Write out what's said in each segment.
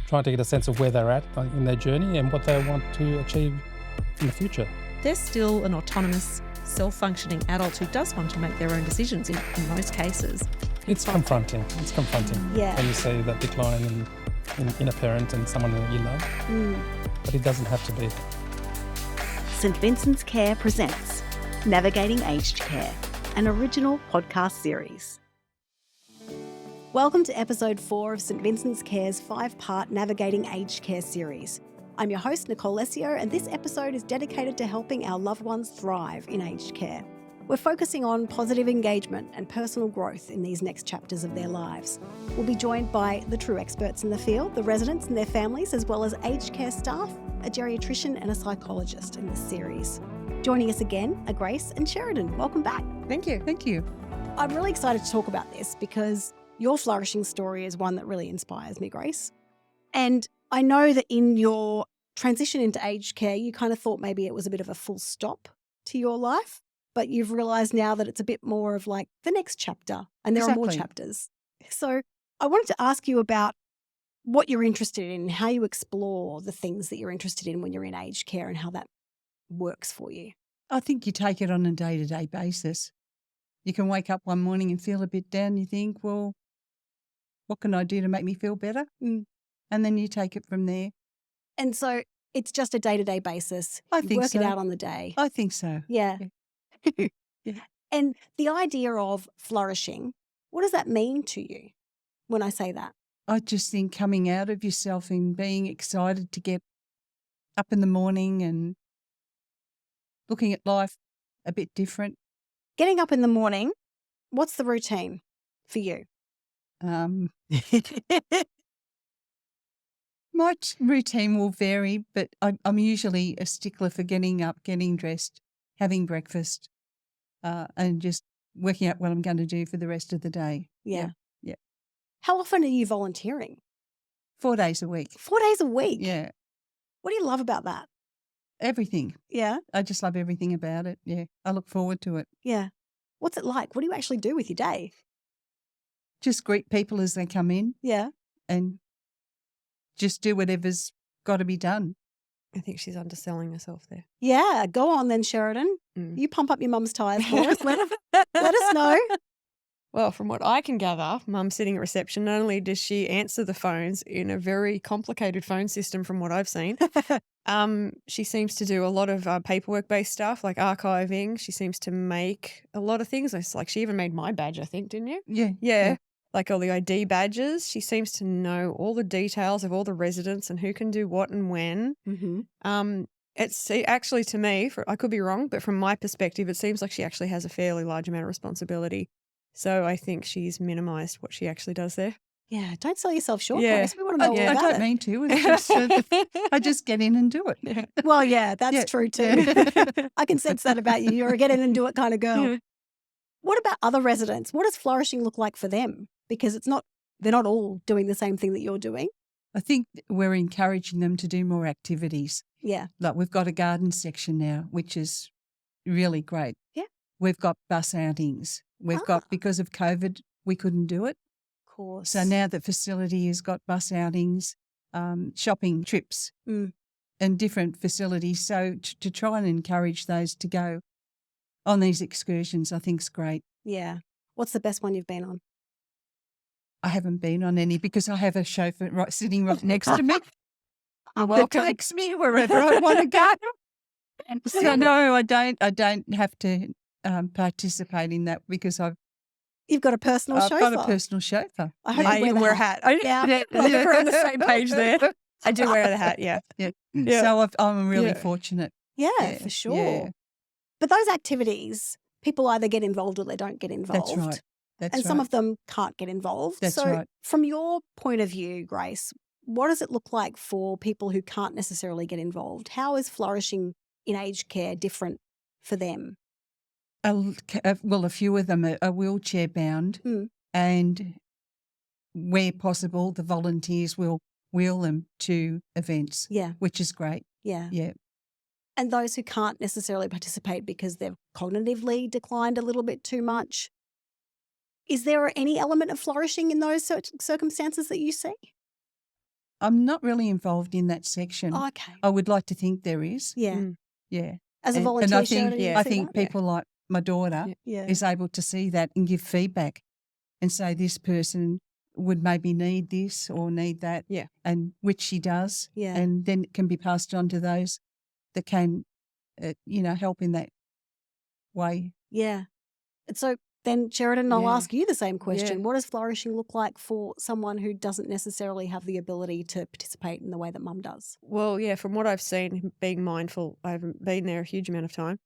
trying to get a sense of where they're at in their journey and what they want to achieve in the future. They're still an autonomous, self-functioning adult who does want to make their own decisions in most cases. It's confronting. Yeah. When you see that decline in a parent and someone that you love. But it doesn't have to be. St Vincent's Care presents Navigating Aged Care, an original podcast series. Welcome to Ep.4 of St Vincent's Care's 5-part Navigating Aged Care series. I'm your host, Nicole, and this episode is dedicated to helping our loved ones thrive in aged care. We're focusing on positive engagement and personal growth in these next chapters of their lives. We'll be joined by the true experts in the field, the residents and their families, as well as aged care staff, a geriatrician and a psychologist in this series. Joining us again are Grace and Sheridan. Welcome back. Thank you. Thank you. I'm really excited to talk about this because your flourishing story is one that really inspires me, Grace. And I know that in your transition into aged care, you kind of thought maybe it was a bit of a full stop to your life, but you've realised now that it's a bit more of like the next chapter, and there are more chapters. So I wanted to ask you about what you're interested in, how you explore the things that you're interested in when you're in aged care and how that works for you. I think you take it on a day-to-day basis. You can wake up one morning and feel a bit down. You think, well, what can I do to make me feel better? And then you take it from there. And so it's just a day-to-day basis. I think work so. it out on the day. I think so. Yeah. Yeah. And the idea of flourishing, what does that mean to you when I say that? I just think coming out of yourself and being excited to get up in the morning and looking at life a bit different. Getting up in the morning, what's the routine for you? My routine will vary, but I'm usually a stickler for getting up, getting dressed, having breakfast, and just working out what I'm going to do for the rest of the day. Yeah. Yeah. How often are you volunteering? 4 days a week. 4 days a week? Yeah. What do you love about that? Everything. Yeah. I just love everything about it. Yeah. I look forward to it. Yeah. What's it like? What do you actually do with your day? Just greet people as they come in. Yeah. And just do whatever's got to be done. I think she's underselling herself there. Yeah. Go on then, Sheridan. You pump up your mum's tyres for us. Let us know. Well, from what I can gather, Mum sitting at reception, not only does she answer the phones in a very complicated phone system from what I've seen, she seems to do a lot of paperwork-based stuff like archiving. She seems to make a lot of things. It's like she even made my badge, I think, didn't you? Yeah. Yeah. Like all the ID badges. She seems to know all the details of all the residents and who can do what and when. Mm-hmm. It's actually, to me, I could be wrong, but from my perspective, it seems like she actually has a fairly large amount of responsibility. So I think she's minimised what she actually does there. Yeah, don't sell yourself short, Yeah. Grace. We want to know all I about don't it. mean to. It's just, I just get in and do it. Yeah. Well, yeah, that's Yeah. true too. I can sense that about you. You're a get in and do it kind of girl. Yeah. What about other residents? What does flourishing look like for them? Because they're not all doing the same thing that you're doing. I think we're encouraging them to do more activities. Yeah. Like we've got a garden section now, which is really great. Yeah. We've got bus outings. We've got, because of COVID, we couldn't do it. Of course. So now the facility has got bus outings, shopping trips and different facilities. So to try and encourage those to go on these excursions, I think is great. Yeah. What's the best one you've been on? I haven't been on any because I have a chauffeur sitting right next to me. Welcome. That takes me wherever I want to go. So no, I don't have to participate in that because You've got a personal chauffeur. I've got a personal chauffeur. I hope I you wear wear the a hat. Yeah. I think we're on the same page there. I do wear the hat, yeah. Yeah. Yeah. So I'm really Yeah. fortunate. Yeah, for sure. Yeah. But those activities, people either get involved or they don't get involved. That's right. That's and right. some of them can't get involved. That's so right. from your point of view, Grace, what does it look like for people who can't necessarily get involved? How is flourishing in aged care different for them? Well, a few of them are wheelchair bound, and where possible, the volunteers will wheel them to events. Yeah. Which is great. Yeah. Yeah. And those who can't necessarily participate because they've cognitively declined a little bit too much, is there any element of flourishing in those circumstances that you see? I'm not really involved in that section. Oh, okay. I would like to think there is. Yeah. Yeah. As a And volunteer, I think Sheridan, you I see think that? people like my daughter Yeah. is able to see that and give feedback and say this person would maybe need this or need that. Yeah. And which she does. Yeah. And then it can be passed on to those that can, help in that way. Yeah. And so then, Sheridan, I'll Yeah. ask you the same question. Yeah. What does flourishing look like for someone who doesn't necessarily have the ability to participate in the way that mum does? Well, yeah, from what I've seen, being mindful, I haven't been there a huge amount of time.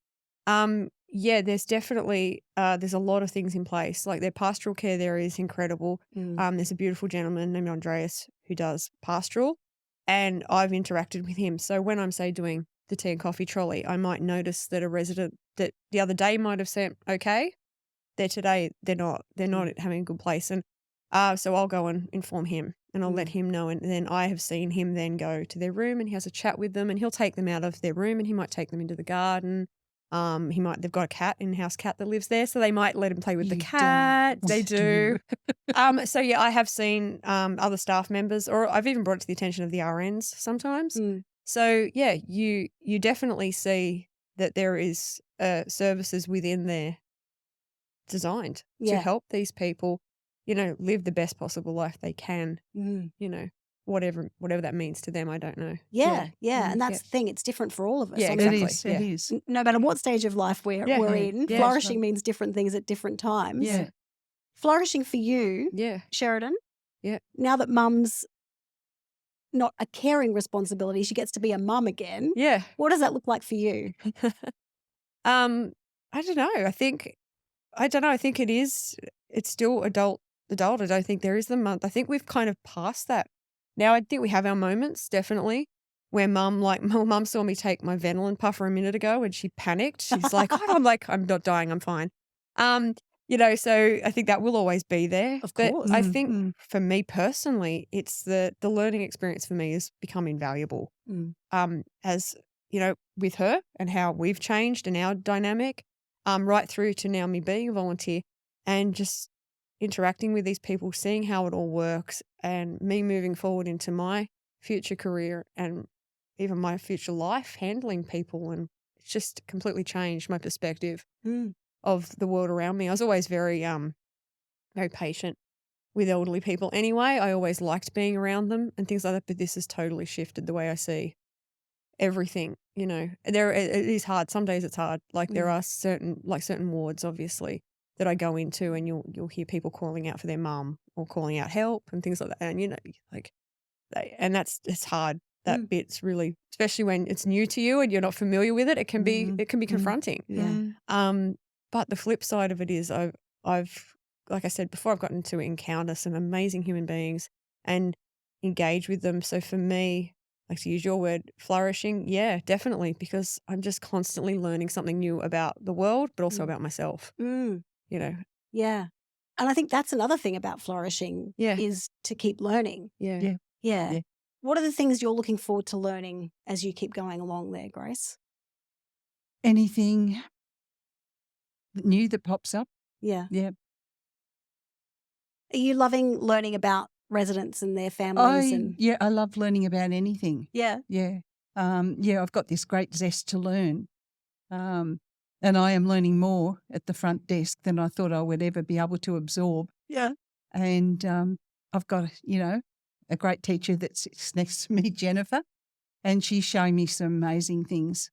Yeah, there's definitely there's a lot of things in place. Like their pastoral care there is incredible. There's a beautiful gentleman named Andreas who does pastoral, and I've interacted with him. So when I'm, say, doing the tea and coffee trolley, I might notice that a resident that the other day might have said, okay, they're not having a good place. And so I'll go and inform him and I'll let him know. And then I have seen him then go to their room and he has a chat with them and he'll take them out of their room and he might take them into the garden. They've got a cat, in-house cat that lives there, so they might let him play with the cat. They do. So yeah, I have seen other staff members, or I've even brought it to the attention of the RNs sometimes. So yeah, you definitely see that there is services within there designed to help these people, live the best possible life they can. Whatever that means to them, I don't know. Yeah. And that's the thing. It's different for all of us. Yeah, I mean, exactly. It is. no matter what stage of life we're in, Yeah, flourishing means different things at different times. Yeah. Flourishing for you, Yeah. Sheridan, Yeah. now that mum's not a caring responsibility, she gets to be a mum again. Yeah. What does that look like for you? I don't know. I think it's still adult. I don't think there is the month. I think we've kind of passed that. Now I think we have our moments, definitely, where mum saw me take my Ventolin puffer a minute ago and she panicked. She's like, oh, I'm like, I'm not dying, I'm fine. So I think that will always be there. Of But course. I think for me personally, it's the learning experience for me has become invaluable. As, with her and how we've changed and our dynamic, right through to now me being a volunteer and just interacting with these people, seeing how it all works and me moving forward into my future career and even my future life handling people. And it's just completely changed my perspective of the world around me. I was always very, very patient with elderly people anyway. I always liked being around them and things like that, but this has totally shifted the way I see everything. It is hard. Some days it's hard. Like there are certain wards, obviously, that I go into and you'll hear people calling out for their mum or calling out help and things like that. And it's hard. That bit's really, especially when it's new to you and you're not familiar with it, it can be confronting. Yeah. But the flip side of it is I've like I said before, I've gotten to encounter some amazing human beings and engage with them. So for me, like to use your word, flourishing, yeah, definitely, because I'm just constantly learning something new about the world, but also about myself. Yeah. And I think that's another thing about flourishing is to keep learning. Yeah. What are the things you're looking forward to learning as you keep going along there, Grace? Anything new that pops up. Yeah. Yeah. Are you loving learning about residents and their families? I love learning about anything. Yeah. Yeah. I've got this great zest to learn. And I am learning more at the front desk than I thought I would ever be able to absorb. Yeah. And I've got, a great teacher that sits next to me, Jennifer, and she's showing me some amazing things.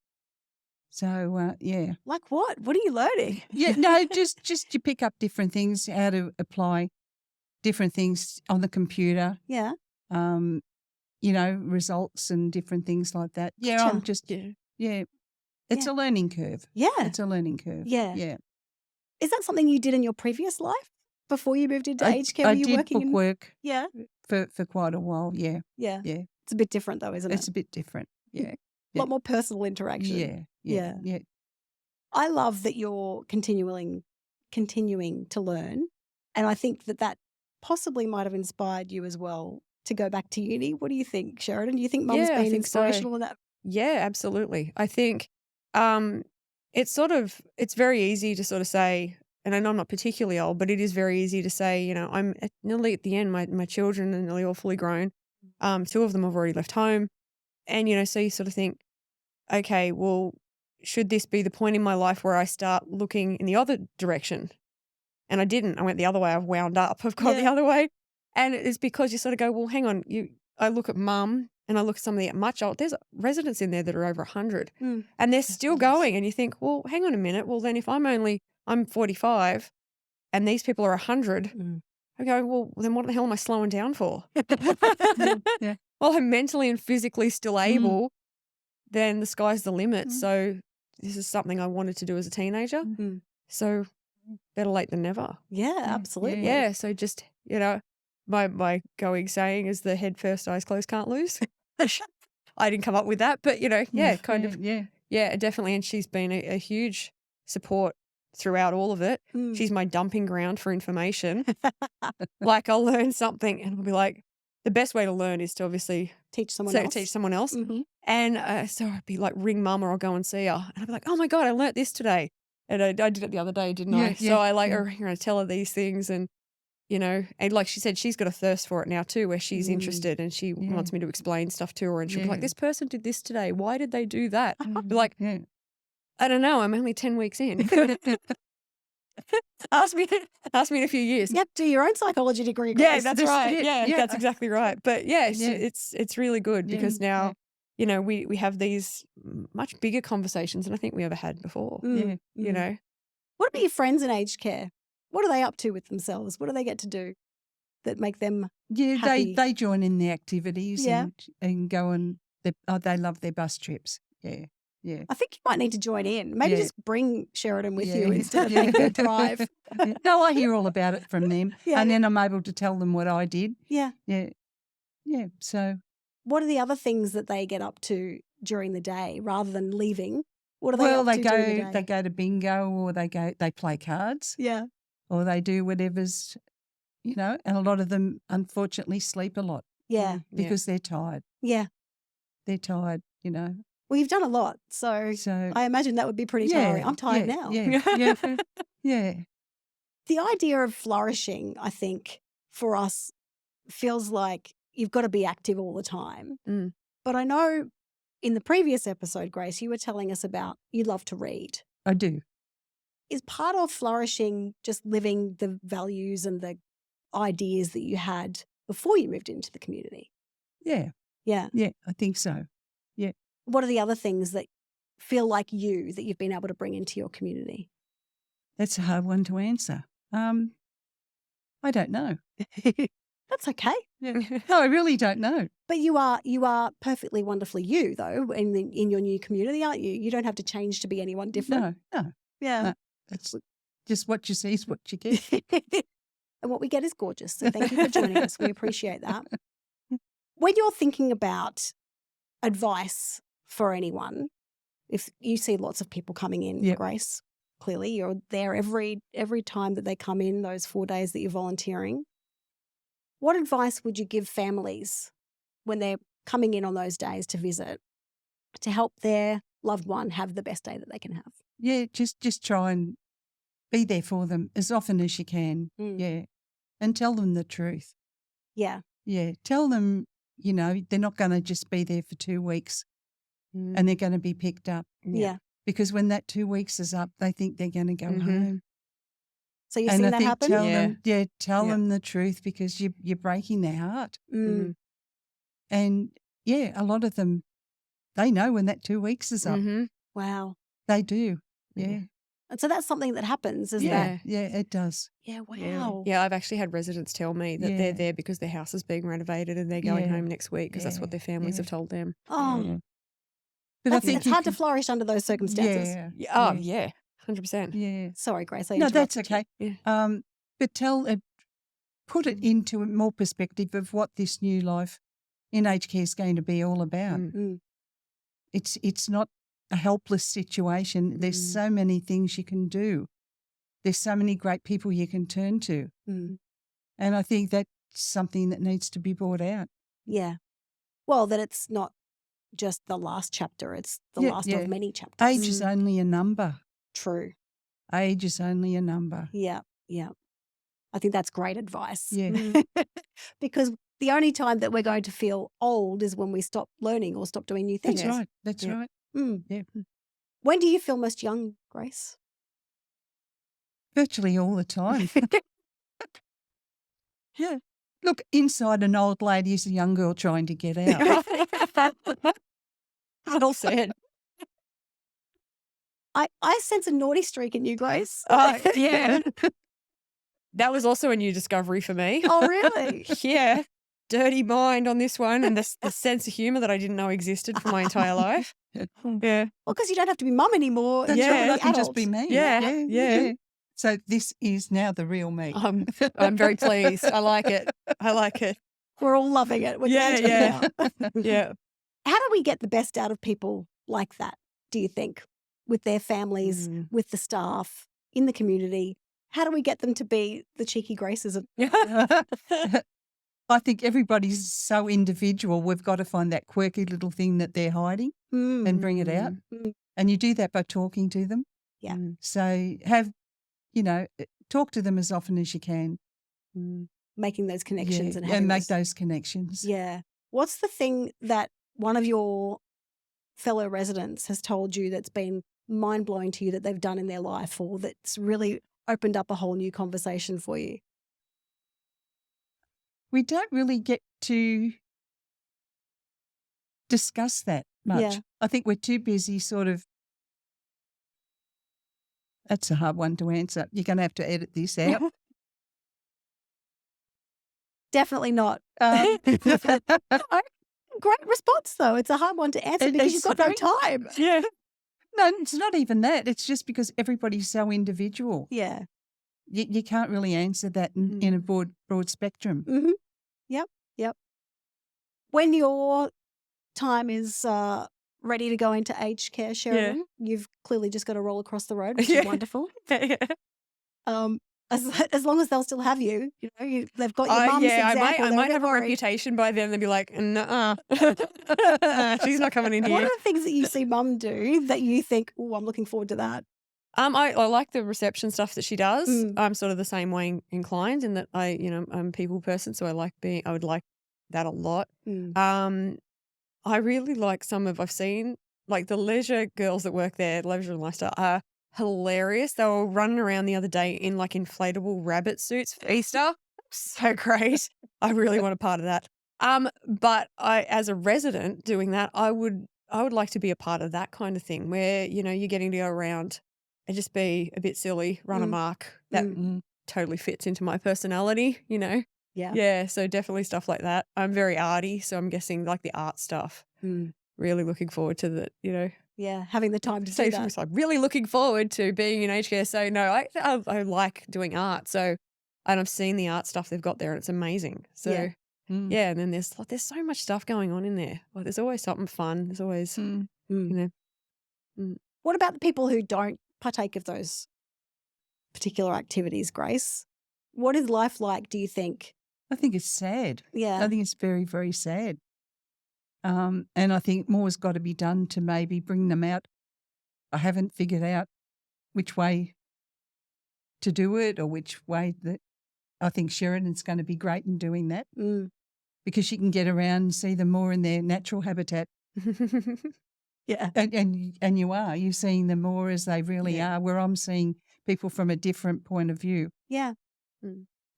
So, yeah. Like what? What are you learning? Yeah, no, just you pick up different things, how to apply different things on the computer. Yeah. Results and different things like that. Yeah, Gotcha. I'm just, It's a learning curve. Yeah. It's a learning curve. Yeah. Yeah. Is that something you did in your previous life before you moved into aged care? I Were you did working in? bookwork Yeah. for quite a while, yeah. Yeah. Yeah. It's a bit different though, isn't it? It's a bit different, yeah. A lot more personal interaction. Yeah. I love that you're continuing to learn. And I think that possibly might have inspired you as well to go back to uni. What do you think, Sheridan? Do you think mum's been inspirational in that? Yeah, absolutely. I think it's very easy to sort of say, and I know I'm not particularly old, but it is very easy to say, I'm nearly at the end, my children are nearly all fully grown. 2 of them have already left home. And, you know, so you sort of think, okay, well, should this be the point in my life where I start looking in the other direction? And I didn't. I went the other way. I've wound up. I've gone the other way. And it's because you sort of go, well, hang on. I look at mum and I look at some of the much old. There's residents in there that are over 100 and they're still going. And you think, well, hang on a minute. Well, then if I'm 45 and these people are 100, I go, well, then what the hell am I slowing down for? Yeah. Well, I'm mentally and physically still able, then the sky's the limit. So this is something I wanted to do as a teenager. So better late than never. Yeah, absolutely. Yeah. So just, you know, my going saying is the head first, eyes closed, can't lose. I didn't come up with that, but, you know, yeah, definitely. And she's been a huge support throughout all of it. She's my dumping ground for information. Like I'll learn something and I'll be like, the best way to learn is to obviously teach someone else. And so I'd be like, ring mum or I'll go and see her. And I'd be like, oh my God, I learnt this today. And I did it the other day, didn't I? So I like, you know, tell her these things and, you know, and like she said, she's got a thirst for it now too, where she's interested and she wants me to explain stuff to her. And she'll be like, this person did this today. Why did they do that? I'd be like, I don't know. I'm only 10 weeks in. Ask me in a few years. You have to do your own psychology degree. Yeah, that's right. Yeah, that's exactly right. But yeah, it's really good because now, you know, we have these much bigger conversations than I think we ever had before. You know. What about your friends in aged care? What are they up to with themselves? What do they get to do that make them happy? They join in the activities and go and they love their bus trips. Yeah. I think you might need to join in. Maybe just bring Sheridan with you instead of making her drive. No, I hear all about it from them. And then I'm able to tell them what I did. Yeah. So what are the other things that they get up to during the day rather than leaving? What are they up to during the day? They go to bingo or they play cards. Yeah. Or they do whatever's, you know, and a lot of them unfortunately sleep a lot. Yeah. Because they're tired. Yeah. They're tired, you know. Well, you've done a lot, so I imagine that would be pretty tiring. I'm tired now. Yeah. The idea of flourishing, I think, for us feels like you've got to be active all the time. But I know in the previous episode, Grace, you were telling us about you love to read. I do. Is part of flourishing just living the values and the ideas that you had before you moved into the community? Yeah. Yeah. Yeah, I think so. Yeah. What are the other things that feel like you that you've been able to bring into your community? That's a hard one to answer. I don't know. That's okay. No, I really don't know. But you are perfectly wonderfully you, though, in your new community, aren't you? You don't have to change to be anyone different. No. Yeah. No, it's just what you see is what you get. And what we get is gorgeous. So thank you for joining us. We appreciate that. When you're thinking about advice for anyone, if you see lots of people coming in, Grace, clearly you're there every time that they come in, those 4 days that you're volunteering. What advice would you give families when they're coming in on those days to visit to help their loved one have the best day that they can have? Yeah, just try and be there for them as often as you can. Yeah. And tell them the truth. Yeah. Yeah. Tell them, you know, they're not going to just be there for 2 weeks and they're going to be picked up. Yeah. Because when that 2 weeks is up, they think they're going to go home. So you've seen that happen? Tell them the truth because you're breaking their heart. And a lot of them, they know when that 2 weeks is up. Wow. They do. Yeah. And so that's something that happens, isn't it? Yeah, it does. Yeah, wow. Yeah, I've actually had residents tell me that they're there because their house is being renovated and they're going home next week because that's what their families have told them. Oh. But I think it's hard to flourish under those circumstances. Oh, yeah. 100%. Yeah. Sorry, Grace. No, that's okay. Yeah. But put it into more perspective of what this new life in aged care is going to be all about. It's not a helpless situation. There's so many things you can do. There's so many great people you can turn to. And I think that's something that needs to be brought out. Yeah. Well, that it's not just the last chapter. It's the last of many chapters. Age is only a number. True. Age is only a number. Yeah. I think that's great advice. Yeah. Because the only time that we're going to feel old is when we stop learning or stop doing new things. That's right. That's right. Mm. Yeah. When do you feel most young, Grace? Virtually all the time. Yeah. Look, inside an old lady is a young girl trying to get out. Well said. I sense a naughty streak in you, Grace. Yeah. That was also a new discovery for me. Oh, really? Yeah. Dirty mind on this one, and the sense of humour that I didn't know existed for my entire life. Yeah. Well, because you don't have to be mum anymore. That's Yeah. right. I can just Adult. be me. Yeah. So this is now the real me. I'm very pleased. I like it. We're all loving it. We're Yeah, changing yeah. now. Yeah. How do we get the best out of people like that, do you think? With their families, with the staff, in the community? How do we get them to be the cheeky Graces? I think everybody's so individual. We've got to find that quirky little thing that they're hiding and bring it out. And you do that by talking to them. Yeah. So talk to them as often as you can. Making those connections and and having make those connections. Yeah. What's the thing that one of your fellow residents has told you that's been mind-blowing to you that they've done in their life, or that's really opened up a whole new conversation for you? We don't really get to discuss that much. Yeah. I think we're too busy sort of. That's a hard one to answer. You're going to have to edit this out. Definitely not. Great response, though. It's a hard one to answer because you've got no time. Yeah. No, it's not even that. It's just because everybody's so individual. Yeah. You can't really answer that in a broad spectrum. Mm-hmm. Yep. When your time is ready to go into aged care, Sheridan, you've clearly just got to roll across the road, which is wonderful. As long as they'll still have you, they've got your mum's example. I might have a reputation by then. They'll be like, nah, she's not coming in here. What are the things that you see mum do that you think, oh, I'm looking forward to that? I like the reception stuff that she does. I'm sort of the same way inclined in that I'm a people person, so I would like that a lot. I really like I've seen like the leisure girls that work there, leisure and lifestyle, are hilarious. They were running around the other day in like inflatable rabbit suits for Easter. So great. I really want a part of that. But as a resident doing that, I would like to be a part of that kind of thing where, you're getting to go around and just be a bit silly, run amok. That totally fits into my personality, Yeah. Yeah, so definitely stuff like that. I'm very arty, so I'm guessing like the art stuff. Really looking forward to that, Yeah, having the time to So do that. I'm really looking forward to being in aged care. So no, I like doing art. So, and I've seen the art stuff they've got there, and it's amazing. So yeah, and then there's so much stuff going on in there. Like there's always something fun. There's always What about the people who don't partake of those particular activities, Grace? What is life like, do you think? I think it's sad. Yeah. I think it's very, very sad. And I think more's got to be done to maybe bring them out. I haven't figured out which way to do it or which way that I think Sheridan's going to be great in doing that because she can get around and see them more in their natural habitat. Yeah. And you're seeing them more as they really are, where I'm seeing people from a different point of view. Yeah.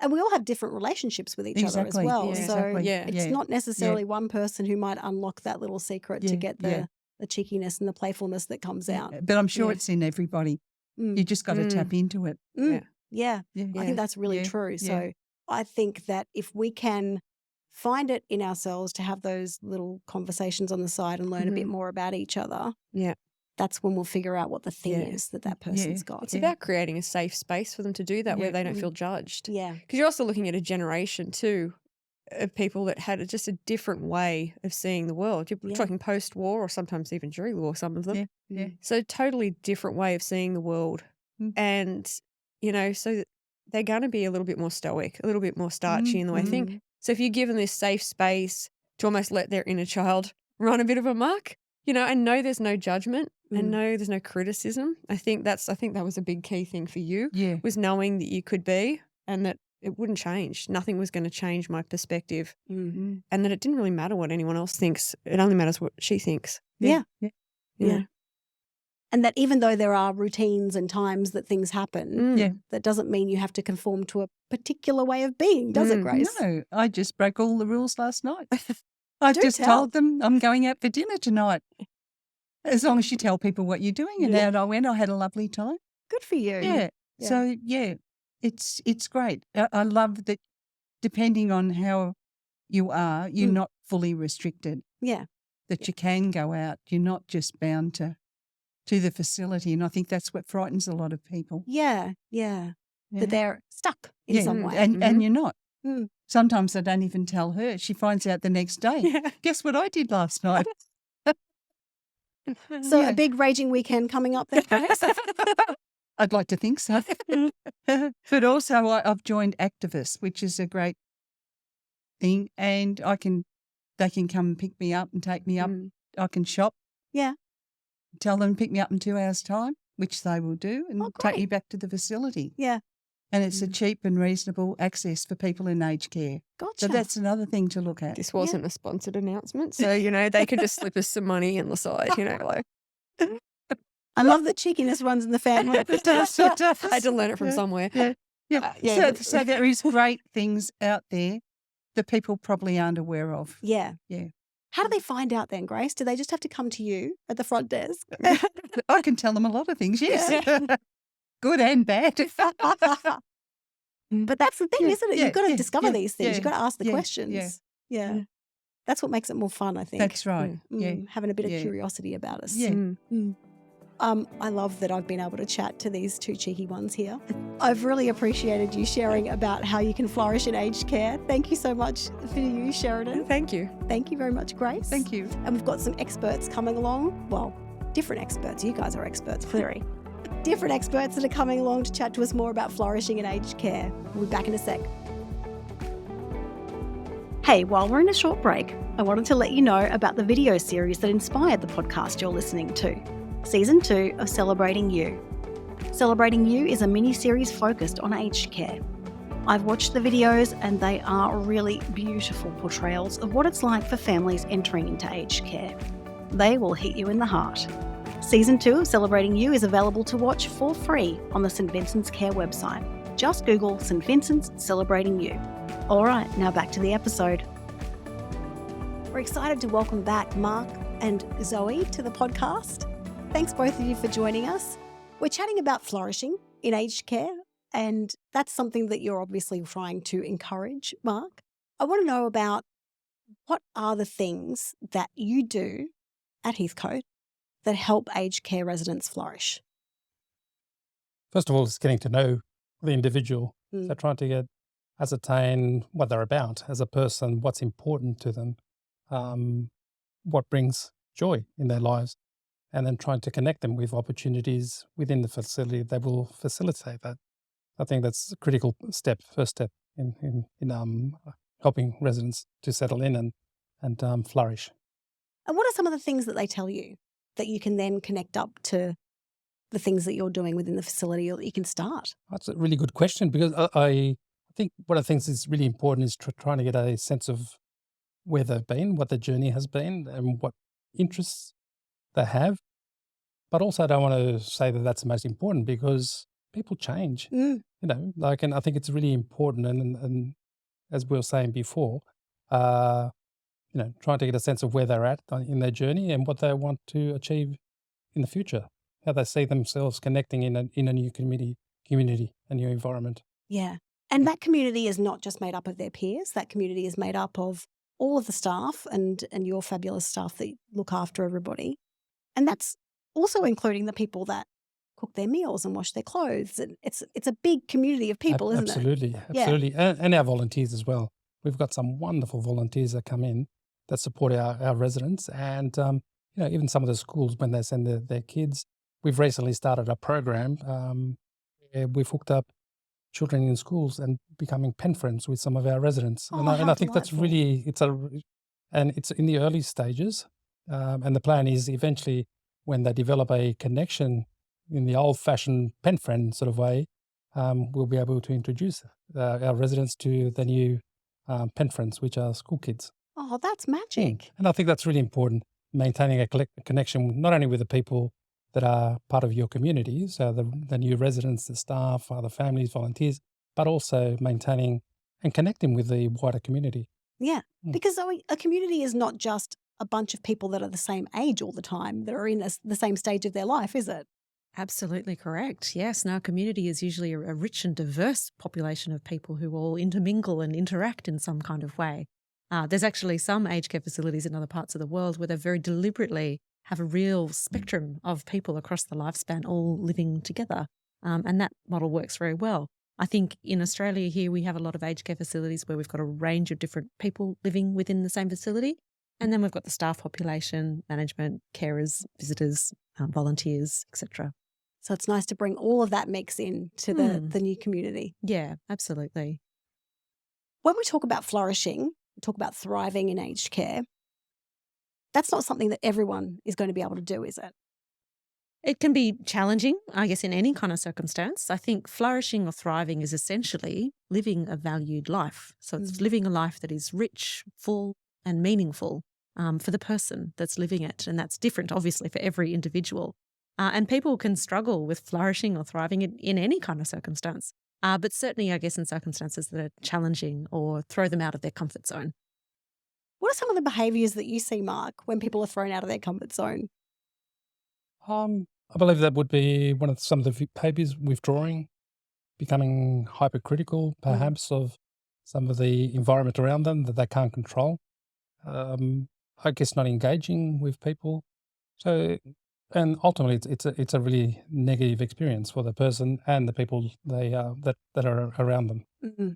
And we all have different relationships with each other as well. Yeah. So Exactly. it's not necessarily one person who might unlock that little secret to get the cheekiness and the playfulness that comes out. But I'm sure it's in everybody. You just got to tap into it. Yeah. I think that's really true. So I think that if we can find it in ourselves to have those little conversations on the side and learn a bit more about each other, that's when we'll figure out what the thing is that person's got. It's about creating a safe space for them to do that where they don't feel judged. Yeah. Because you're also looking at a generation too of people that had just a different way of seeing the world. You're talking post-war or sometimes even during the war, some of them. Yeah. So totally different way of seeing the world. And, so they're going to be a little bit more stoic, a little bit more starchy in the way they think. So if you give them this safe space to almost let their inner child run a bit of amok, and know there's no judgment and know there's no criticism. I think that was a big key thing for you. Yeah. Was knowing that you could be and that it wouldn't change. Nothing was going to change my perspective, Mm-hmm. and that it didn't really matter what anyone else thinks. It only matters what she thinks. Yeah. You Yeah. know? And that even though there are routines and times that things happen, Yeah. that doesn't mean you have to conform to a particular way of being, does it, Grace? No, I just broke all the rules last night. I Do just tell. told them I'm going out for dinner tonight. As long as you tell people what you're doing and Yeah. how I went, I had a lovely time. Good for you. Yeah. Yeah. So, it's great. I love that depending on how you are, you're not fully restricted, Yeah. that you can go out. You're not just bound to the facility. And I think that's what frightens a lot of people. Yeah. Yeah. Yeah. That they're stuck in some way. And you're not. Mm. Sometimes I don't even tell her. She finds out the next day. Yeah. Guess what I did last night? So Yeah. a big raging weekend coming up there, Grace? I'd like to think so. But also I've joined activists, which is a great thing. And they can come and pick me up and take me up. I can shop. Yeah. Tell them to pick me up in 2 hours' time, which they will do, and take me great. back to the facility. Yeah. And it's a cheap and reasonable access for people in aged care. Gotcha. So that's another thing to look at. This wasn't a sponsored announcement, so they could just slip us some money on the side. Like I love that cheekiness runs in the family. It does. I had to learn it from somewhere. Yeah. So there is great things out there that people probably aren't aware of. Yeah. Yeah. How do they find out then, Grace? Do they just have to come to you at the front desk? I can tell them a lot of things, yes. Good and bad. But that's the thing, isn't it? You've got to discover these things. yeah, You've got to ask the yeah, questions. Yeah. That's what makes it more fun, I think. That's right. Yeah. Having a bit of curiosity about us. Yeah. I love that I've been able to chat to these two cheeky ones here. I've really appreciated you sharing about how you can flourish in aged care. Thank you so much for you, Sheridan. Thank you. Thank you very much, Grace. Thank you. And we've got some experts coming along. Well, different experts. You guys are experts, clearly. Different experts that are coming along to chat to us more about flourishing in aged care. We'll be back in a sec. Hey, while we're in a short break, I wanted to let you know about the video series that inspired the podcast you're listening to. Season 2 of Celebrating You. Celebrating You is a mini-series focused on aged care. I've watched the videos and they are really beautiful portrayals of what it's like for families entering into aged care. They will hit you in the heart. Season 2 of Celebrating You is available to watch for free on the St Vincent's Care website. Just Google St Vincent's Celebrating You. All right, now back to the episode. We're excited to welcome back Mark and Zoe to the podcast. Thanks both of you for joining us. We're chatting about flourishing in aged care, and that's something that you're obviously trying to encourage, Mark. I want to know about what are the things that you do at Heathcote that help aged care residents flourish? First of all, it's getting to know the individual. Mm. So trying to ascertain what they're about as a person, what's important to them, what brings joy in their lives, and then trying to connect them with opportunities within the facility that will facilitate that. I think that's a critical first step in helping residents to settle in and flourish. And what are some of the things that they tell you that you can then connect up to the things that you're doing within the facility or that you can start? That's a really good question, because I think one of the things that's really important is trying to get a sense of where they've been, what their journey has been, and what interests they have. But also I don't want to say that that's the most important, because people change, and I think it's really important. And as we were saying before, trying to get a sense of where they're at in their journey and what they want to achieve in the future, how they see themselves connecting in a new community, a new environment. Yeah. And that community is not just made up of their peers. That community is made up of all of the staff and your fabulous staff that look after everybody. And that's also including the people that cook their meals and wash their clothes. And it's a big community of people, isn't it? Absolutely. And our volunteers as well. We've got some wonderful volunteers that come in that support our residents, and even some of the schools when they send their kids. We've recently started a program where we've hooked up children in schools and becoming pen friends with some of our residents. Oh, and I think that's delightful. really it's in the early stages, and the plan is eventually when they develop a connection in the old-fashioned pen friend sort of way, we'll be able to introduce our residents to the new pen friends, which are school kids. Oh, that's magic. And I think that's really important, maintaining a connection not only with the people that are part of your community, so the new residents, the staff, other families, volunteers, but also maintaining and connecting with the wider community. Yeah, Mm. because Zoe, a community is not just a bunch of people that are the same age all the time, that are in the same stage of their life, is it? Absolutely correct. Yes, now community is usually a rich and diverse population of people who all intermingle and interact in some kind of way. There's actually some aged care facilities in other parts of the world where they very deliberately have a real spectrum of people across the lifespan all living together. And that model works very well. I think in Australia here we have a lot of aged care facilities where we've got a range of different people living within the same facility. And then we've got the staff population, management, carers, visitors, volunteers, etc. So it's nice to bring all of that mix in to the new community. Yeah, absolutely. When we talk about flourishing, we talk about thriving in aged care, that's not something that everyone is going to be able to do, is it? It can be challenging, I guess, in any kind of circumstance. I think flourishing or thriving is essentially living a valued life. So it's living a life that is rich, full, and meaningful for the person that's living it. And that's different, obviously, for every individual. And people can struggle with flourishing or thriving in any kind of circumstance. But certainly, I guess, in circumstances that are challenging or throw them out of their comfort zone. What are some of the behaviours that you see, Mark, when people are thrown out of their comfort zone? I believe that would be some of the behaviours, withdrawing, becoming hypercritical, perhaps, of some of the environment around them that they can't control. I guess not engaging with people. So, and ultimately, it's a really negative experience for the person and the people that are around them. Mm-hmm.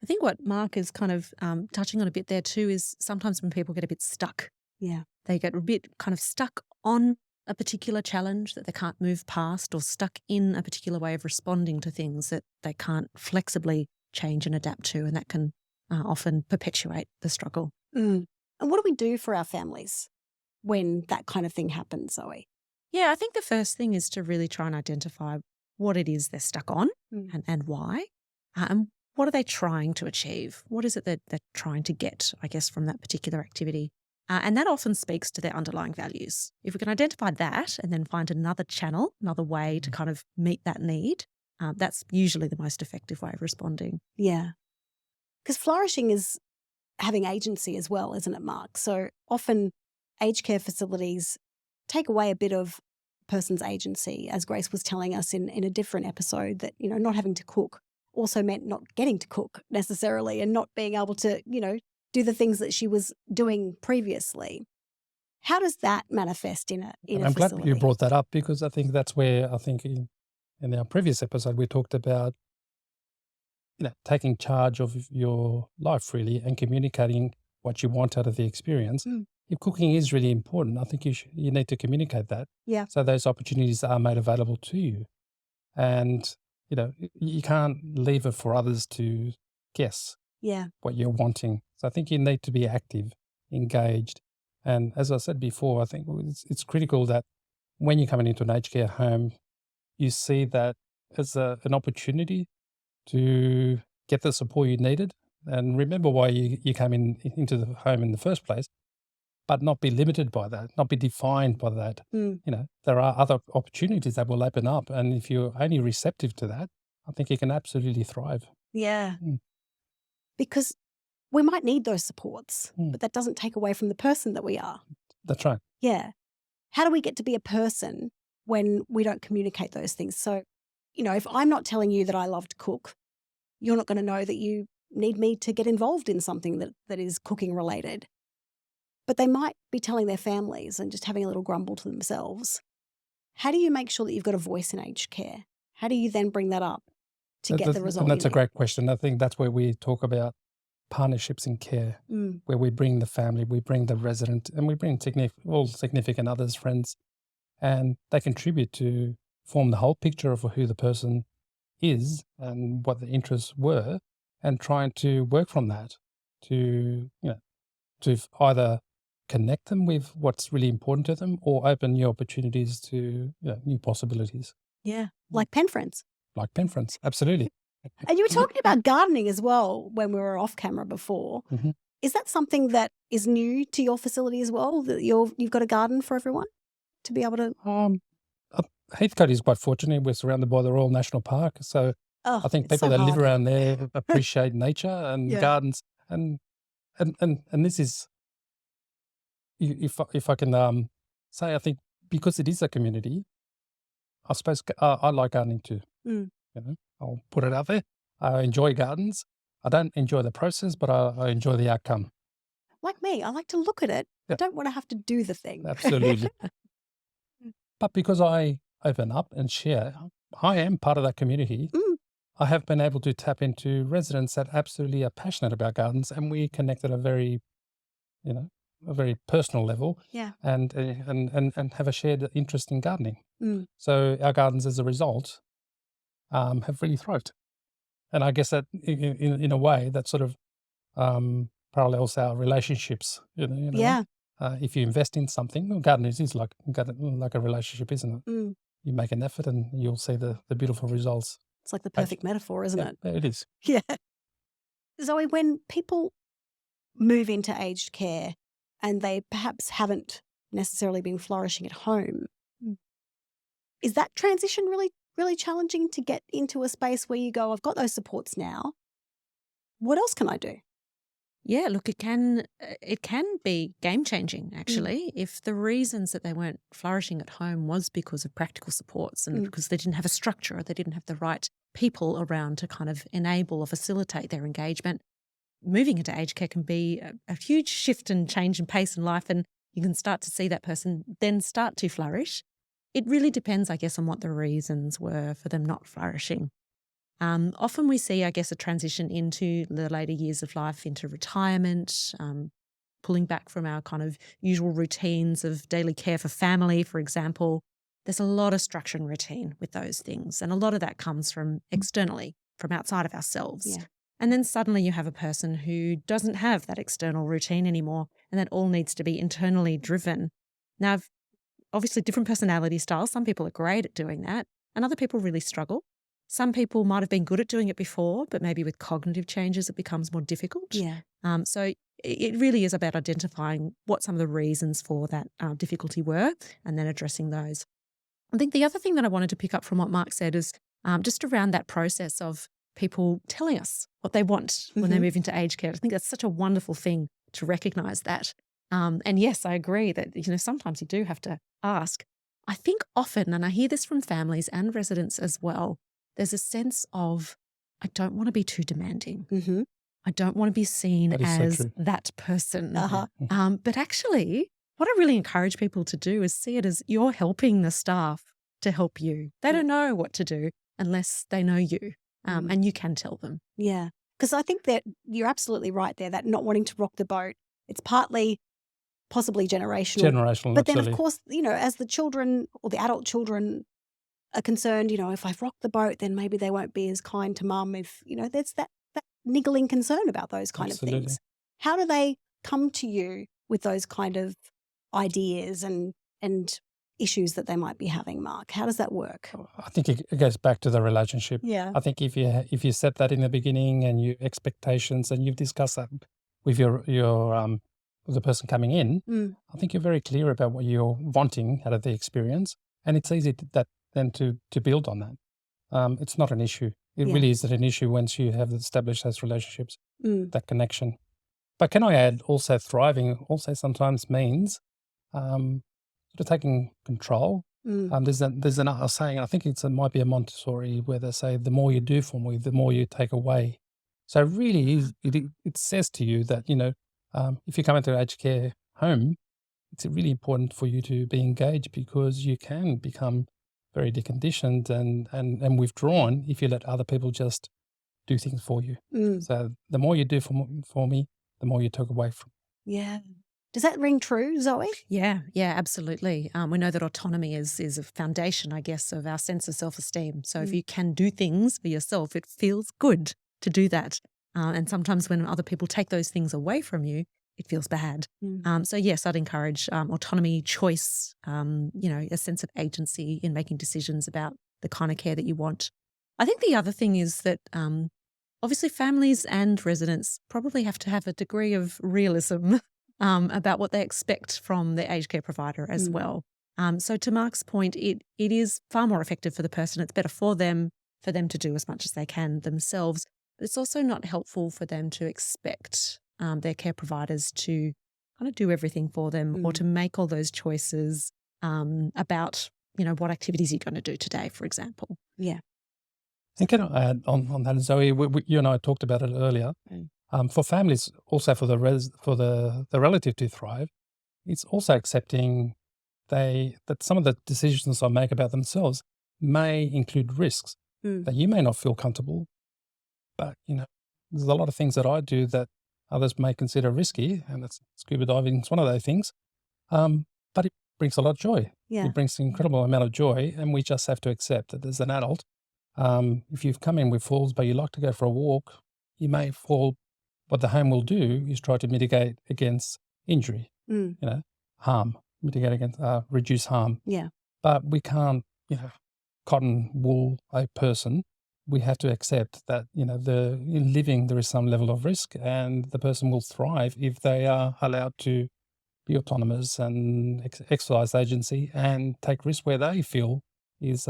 I think what Mark is kind of touching on a bit there too is sometimes when people get a bit stuck. Yeah. They get a bit kind of stuck on a particular challenge that they can't move past, or stuck in a particular way of responding to things that they can't flexibly change and adapt to, and that can often perpetuate the struggle. And what do we do for our families when that kind of thing happens, Zoe? Yeah, I think the first thing is to really try and identify what it is they're stuck on and why, and what are they trying to achieve? What is it that they're trying to get, I guess, from that particular activity? And that often speaks to their underlying values. If we can identify that and then find another channel, another way to kind of meet that need, that's usually the most effective way of responding. Yeah. Because flourishing is having agency as well, isn't it, Mark? So often aged care facilities take away a bit of a person's agency, as Grace was telling us in a different episode, that, not having to cook also meant not getting to cook necessarily, and not being able to, do the things that she was doing previously. How does that manifest in a I'm facility? glad you brought that up, because I think that's where I think in our previous episode we talked about taking charge of your life really and communicating what you want out of the experience. If cooking is really important, I think you need to communicate that. Yeah. So those opportunities are made available to you, and you can't leave it for others to guess what you're wanting. So I think you need to be active, engaged. And as I said before, I think it's critical that when you're coming into an aged care home, you see that as an opportunity to get the support you needed, and remember why you came into the home in the first place, but not be limited by that, not be defined by that. There are other opportunities that will open up, and if you're only receptive to that, I think you can absolutely thrive. Yeah. Because we might need those supports, but that doesn't take away from the person that we are. That's right. Yeah. How do we get to be a person when we don't communicate those things? So, if I'm not telling you that I love to cook, you're not going to know that you need me to get involved in something that is cooking related. But they might be telling their families and just having a little grumble to themselves. How do you make sure that you've got a voice in aged care? How do you then bring that up to get the result? And that's you a great question. I think that's where we talk about partnerships in care, where we bring the family, we bring the resident, and we bring all significant others, friends, and they contribute to form the whole picture of who the person is and what the interests were, and trying to work from that to either connect them with what's really important to them or open new opportunities to new possibilities. Yeah, like pen friends. Like pen friends, absolutely. And you were talking about gardening as well when we were off camera before. Mhm. Is that something that is new to your facility as well, that you've got a garden for everyone to be able to? Heathcote is quite fortunate. We're surrounded by the Royal National Park, so Oh, I think it's people so that live hard. around there appreciate nature and Yeah. gardens, and this is, if I can say, I think because it is a community, I suppose I like gardening too. Mm. You know, I'll put it out there. I enjoy gardens. I don't enjoy the process, but I enjoy the outcome. Like me, I like to look at it. I Yeah. don't want to have to do the thing. Absolutely. But because I open up and share, I am part of that community. Mm. I have been able to tap into residents that absolutely are passionate about gardens, and we connect at a very personal level. Yeah. And have a shared interest in gardening. Mm. So our gardens, as a result, have really thrived. And I guess that in a way that sort of parallels our relationships. Yeah. If you invest in something, well, gardening is like a relationship, isn't it? Mm. You make an effort and you'll see the beautiful results. It's like the perfect metaphor, isn't it? It is. Yeah. Zoe, when people move into aged care and they perhaps haven't necessarily been flourishing at home, is that transition really, really challenging to get into a space where you go, I've got those supports now. What else can I do? Yeah, look, it can be game changing actually if the reasons that they weren't flourishing at home was because of practical supports and because they didn't have a structure or they didn't have the right people around to kind of enable or facilitate their engagement. Moving into aged care can be a huge shift and change in pace in life, and you can start to see that person then start to flourish. It really depends, I guess, on what the reasons were for them not flourishing. Often we see, I guess, a transition into the later years of life, into retirement, pulling back from our kind of usual routines of daily care for family, for example. There's a lot of structure and routine with those things, and a lot of that comes from externally, from outside of ourselves. Yeah. And then suddenly you have a person who doesn't have that external routine anymore, and that all needs to be internally driven. Now, obviously different personality styles. Some people are great at doing that, and other people really struggle. Some people might have been good at doing it before, but maybe with cognitive changes, it becomes more difficult. Yeah. So it really is about identifying what some of the reasons for that difficulty were and then addressing those. I think the other thing that I wanted to pick up from what Mark said is just around that process of people telling us what they want when they move into aged care. I think that's such a wonderful thing to recognise that. And yes, I agree that, sometimes you do have to ask. I think often, and I hear this from families and residents as well, there's a sense of, I don't want to be too demanding. Mm-hmm. I don't want to be seen as that person. But actually, what I really encourage people to do is see it as you're helping the staff to help you. They don't know what to do unless they know you, and you can tell them. Yeah, because I think that you're absolutely right there, that not wanting to rock the boat, it's partly possibly generational. But then, of course, as the children or the adult children are concerned, if I've rocked the boat, then maybe they won't be as kind to mum. If, there's that niggling concern about those kind of things. How do they come to you with those kind of ideas and issues that they might be having, Mark? How does that work? I think it goes back to the relationship. Yeah. I think if you set that in the beginning and your expectations and you've discussed that with your with the person coming in, I think you're very clear about what you're wanting out of the experience, and it's easy to build on that. It's not an issue. It really isn't an issue once you have established those relationships, that connection. But can I add, also thriving also sometimes means sort of taking control. There's another saying, I think it might be a Montessori, where they say, the more you do for me, the more you take away. So really, it says to you that, if you come into an aged care home, it's really important for you to be engaged, because you can become very deconditioned and withdrawn if you let other people just do things for you. So the more you do for me, the more you take away from. Yeah. Does that ring true, Zoe? Yeah, absolutely. We know that autonomy is a foundation, I guess, of our sense of self-esteem. So if you can do things for yourself, it feels good to do that. And sometimes when other people take those things away from you, it feels bad. So yes, I'd encourage autonomy, choice, a sense of agency in making decisions about the kind of care that you want. I think the other thing is that obviously families and residents probably have to have a degree of realism about what they expect from their aged care provider as well. So to Mark's point, it is far more effective for the person. It's better for them to do as much as they can themselves. But it's also not helpful for them to expect their care providers to kind of do everything for them or to make all those choices about, what activities you're going to do today, for example. Yeah. And can I add on that, Zoe? You and I talked about it earlier. For families, also for the relative to thrive, it's also accepting that some of the decisions I make about themselves may include risks that you may not feel comfortable. But there's a lot of things that I do that others may consider risky, and that's scuba diving is one of those things. But it brings a lot of joy. Yeah. It brings an incredible amount of joy, and we just have to accept that as an adult. If you've come in with falls, but you like to go for a walk, you may fall. What the home will do is try to mitigate against injury, harm, mitigate against, reduce harm. Yeah. But we can't, cotton wool a person. We have to accept that, in living there is some level of risk, and the person will thrive if they are allowed to be autonomous and exercise agency and take risks where they feel is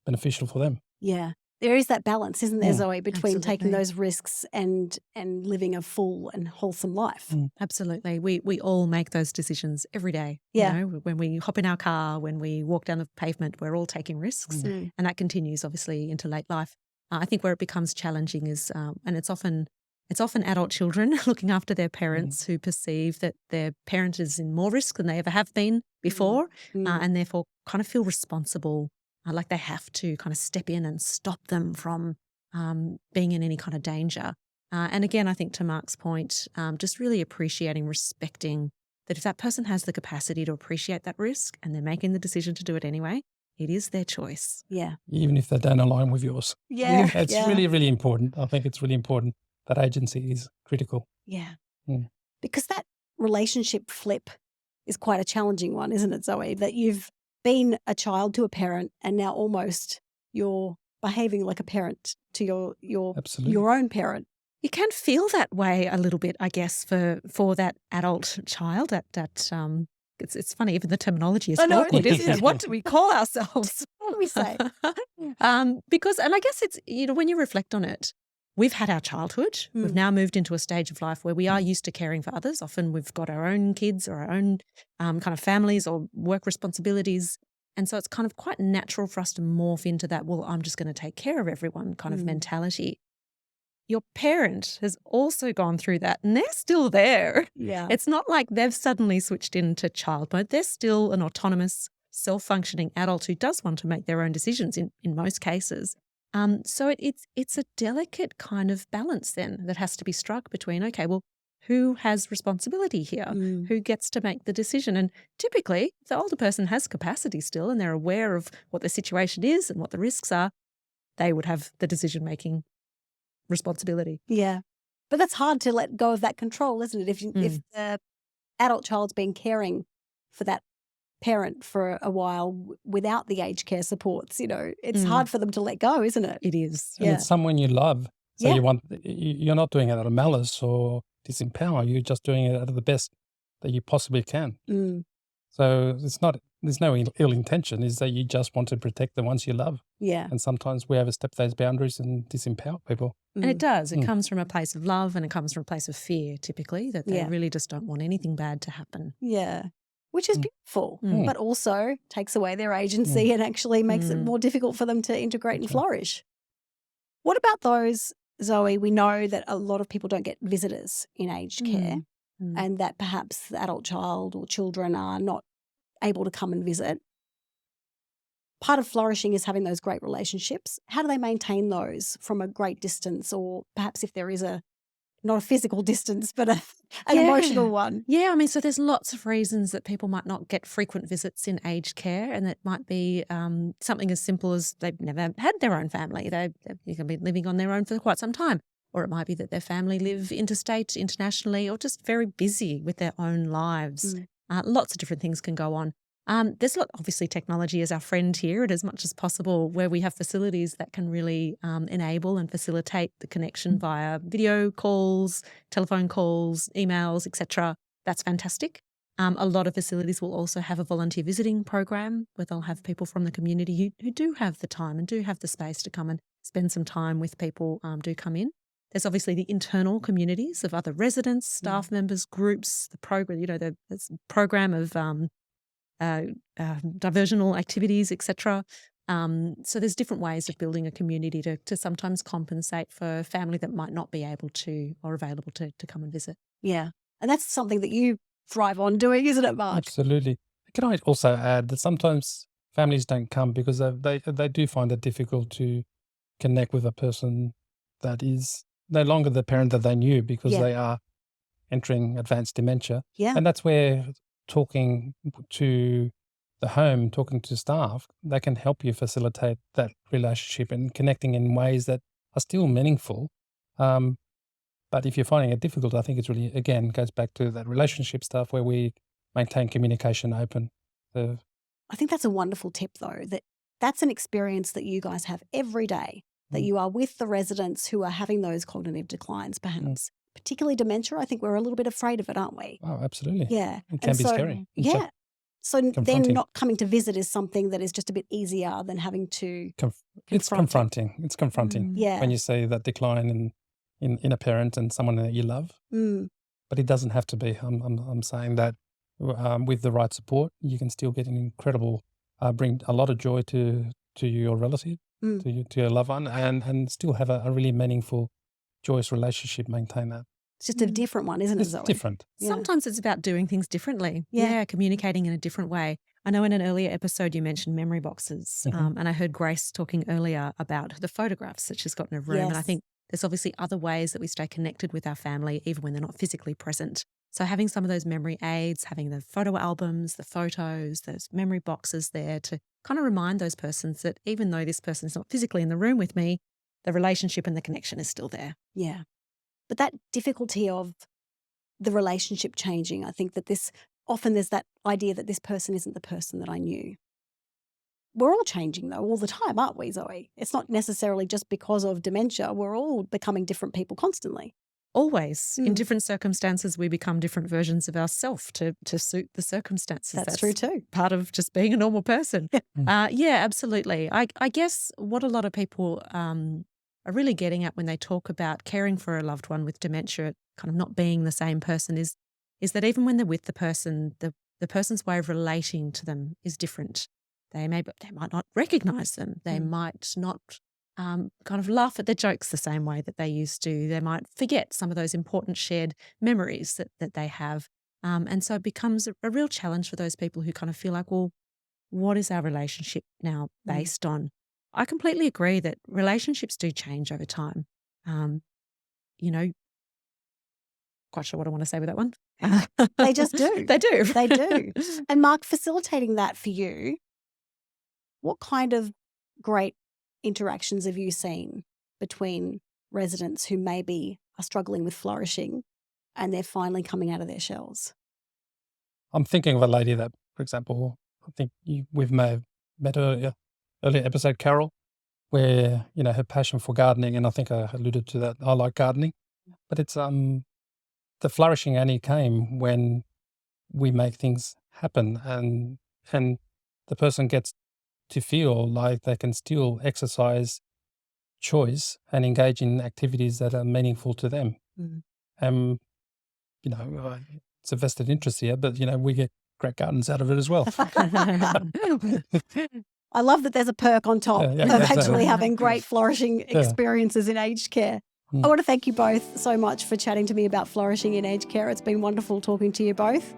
beneficial for them. Yeah. There is that balance, isn't there, Zoe, between taking absolutely. those risks and living a full and wholesome life. Absolutely. We all make those decisions every day. Yeah. When we hop in our car, when we walk down the pavement, we're all taking risks. Mm. And that continues, obviously, into late life. I think where it becomes challenging is, and it's often adult children looking after their parents who perceive that their parent is in more risk than they ever have been before, and therefore kind of feel responsible, like they have to kind of step in and stop them from being in any kind of danger. And again, I think to Mark's point, just really appreciating, respecting that if that person has the capacity to appreciate that risk and they're making the decision to do it anyway, it is their choice. Yeah. Even if they don't align with yours. Yeah. It's really, really important. I think it's really important that agency is critical. Yeah. Mm. Because that relationship flip is quite a challenging one, isn't it, Zoe? That you've been a child to a parent and now almost you're behaving like a parent to Absolutely. your own parent. You can feel that way a little bit, I guess, for that adult child. It's funny, even the terminology is awkward, isn't it? What do we call ourselves? What do we say? Because, and I guess it's, when you reflect on it, we've had our childhood. We've now moved into a stage of life where we are used to caring for others. Often we've got our own kids or our own kind of families or work responsibilities. And so it's kind of quite natural for us to morph into that, well, I'm just going to take care of everyone kind of mentality. Your parent has also gone through that and they're still there. Yeah. It's not like they've suddenly switched into child mode. They're still an autonomous, self-functioning adult who does want to make their own decisions in most cases. So it's a delicate kind of balance then that has to be struck between, okay, well, who has responsibility here? Who gets to make the decision? And typically, if the older person has capacity still and they're aware of what the situation is and what the risks are, they would have the decision-making responsibility. Yeah. But that's hard to let go of that control, isn't it? If the adult child's been caring for that parent for a while without the aged care supports, it's hard for them to let go, isn't it? It is. And it's someone you love. So Yeah. you're not doing it out of malice or disempower. You're just doing it out of the best that you possibly can. So there's no ill intention. Is that you just want to protect the ones you love. Yeah. And sometimes we overstep those boundaries and disempower people. And it does. It comes from a place of love and it comes from a place of fear, typically, that they really just don't want anything bad to happen. Yeah. Which is beautiful, but also takes away their agency and actually makes it more difficult for them to integrate and flourish. What about those, Zoe? We know that a lot of people don't get visitors in aged care and that perhaps the adult child or children are not able to come and visit. Part of flourishing is having those great relationships. How do they maintain those from a great distance, or perhaps if there is not a physical distance, but an emotional one? Yeah, I mean, so there's lots of reasons that people might not get frequent visits in aged care, and it might be something as simple as they've never had their own family. They've been living on their own for quite some time. Or it might be that their family live interstate, internationally, or just very busy with their own lives. Lots of different things can go on. There's a lot, obviously, technology is our friend here, and as much as possible, where we have facilities that can really enable and facilitate the connection via video calls, telephone calls, emails, etc. That's fantastic. A lot of facilities will also have a volunteer visiting program where they'll have people from the community who do have the time and do have the space to come and spend some time with people, do come in. There's obviously the internal communities of other residents, staff members, groups, the program, the program of diversional activities, etc. So there's different ways of building a community to sometimes compensate for family that might not be able to or available to come and visit. Yeah. And that's something that you thrive on doing, isn't it, Mark? Absolutely. Can I also add that sometimes families don't come because they do find it difficult to connect with a person that is no longer the parent that they knew because they are entering advanced dementia. Yeah. And that's where talking to the home, talking to staff, they can help you facilitate that relationship and connecting in ways that are still meaningful. But if you're finding it difficult, I think it's really, again, goes back to that relationship stuff where we maintain communication open. I think that's a wonderful tip, though, that's an experience that you guys have every day, that you are with the residents who are having those cognitive declines, perhaps. Particularly dementia, I think we're a little bit afraid of it, aren't we? Oh, absolutely. Yeah. It can be scary. Yeah. So then confronting. not coming to visit is something that is just a bit easier than having to It's confronting. It's confronting. Yeah. When you see that decline in a parent and someone that you love. But it doesn't have to be. I'm saying that with the right support, you can still get an incredible, bring a lot of joy to your relative, to your loved one, and still have a really meaningful, joyous relationship. Maintain that. It's just a different one, isn't it, It's Zoe? different. Yeah. Sometimes it's about doing things differently. Yeah, communicating in a different way. I know in an earlier episode you mentioned memory boxes, and I heard Grace talking earlier about the photographs that she's got in her room, and I think there's obviously other ways that we stay connected with our family even when they're not physically present. So having some of those memory aids, having the photo albums, the photos, those memory boxes there to kind of remind those persons that even though this person is not physically in the room with me, the relationship and the connection is still there. Yeah. But that difficulty of the relationship changing, I think that often there's that idea that this person isn't the person that I knew. We're all changing, though, all the time, aren't we, Zoe? It's not necessarily just because of dementia. We're all becoming different people constantly. Always. In different circumstances, we become different versions of ourselves to suit the circumstances. That's true too. Part of just being a normal person. Yeah, absolutely. I guess what a lot of people are really getting at when they talk about caring for a loved one with dementia, kind of not being the same person, is that even when they're with the person, the person's way of relating to them is different. They might not recognise them. They might not kind of laugh at their jokes the same way that they used to. They might forget some of those important shared memories that they have. And so it becomes a real challenge for those people who kind of feel like, well, what is our relationship now based on? I completely agree that relationships do change over time. Quite sure what I want to say with that one. They just do. They do. They do. And Mark, facilitating that for you, what kind of great interactions have you seen between residents who maybe are struggling with flourishing and they're finally coming out of their shells? I'm thinking of a lady that, for example, I think we may have met earlier episode, Carol, where, her passion for gardening, and I think I alluded to that, I like gardening, but it's the flourishing only came when we make things happen and the person gets to feel like they can still exercise choice and engage in activities that are meaningful to them. It's a vested interest here, but, we get great gardens out of it as well. I love that there's a perk on top of actually having great flourishing experiences in aged care. I want to thank you both so much for chatting to me about flourishing in aged care. It's been wonderful talking to you both.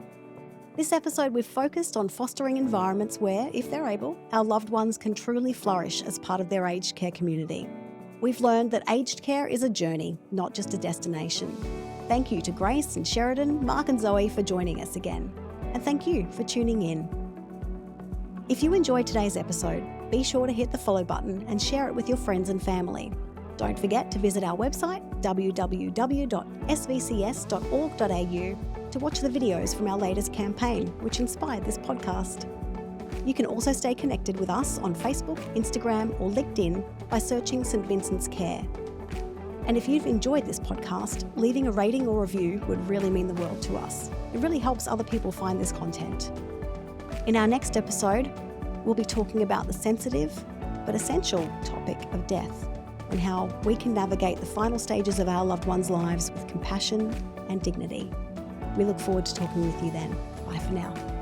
This episode, we've focused on fostering environments where, if they're able, our loved ones can truly flourish as part of their aged care community. We've learned that aged care is a journey, not just a destination. Thank you to Grace and Sheridan, Mark and Zoe for joining us again. And thank you for tuning in. If you enjoyed today's episode, be sure to hit the follow button and share it with your friends and family. Don't forget to visit our website, www.svcs.org.au, to watch the videos from our latest campaign, which inspired this podcast. You can also stay connected with us on Facebook, Instagram, or LinkedIn by searching St Vincent's Care. And if you've enjoyed this podcast, leaving a rating or review would really mean the world to us. It really helps other people find this content. In our next episode, we'll be talking about the sensitive but essential topic of death and how we can navigate the final stages of our loved ones' lives with compassion and dignity. We look forward to talking with you then. Bye for now.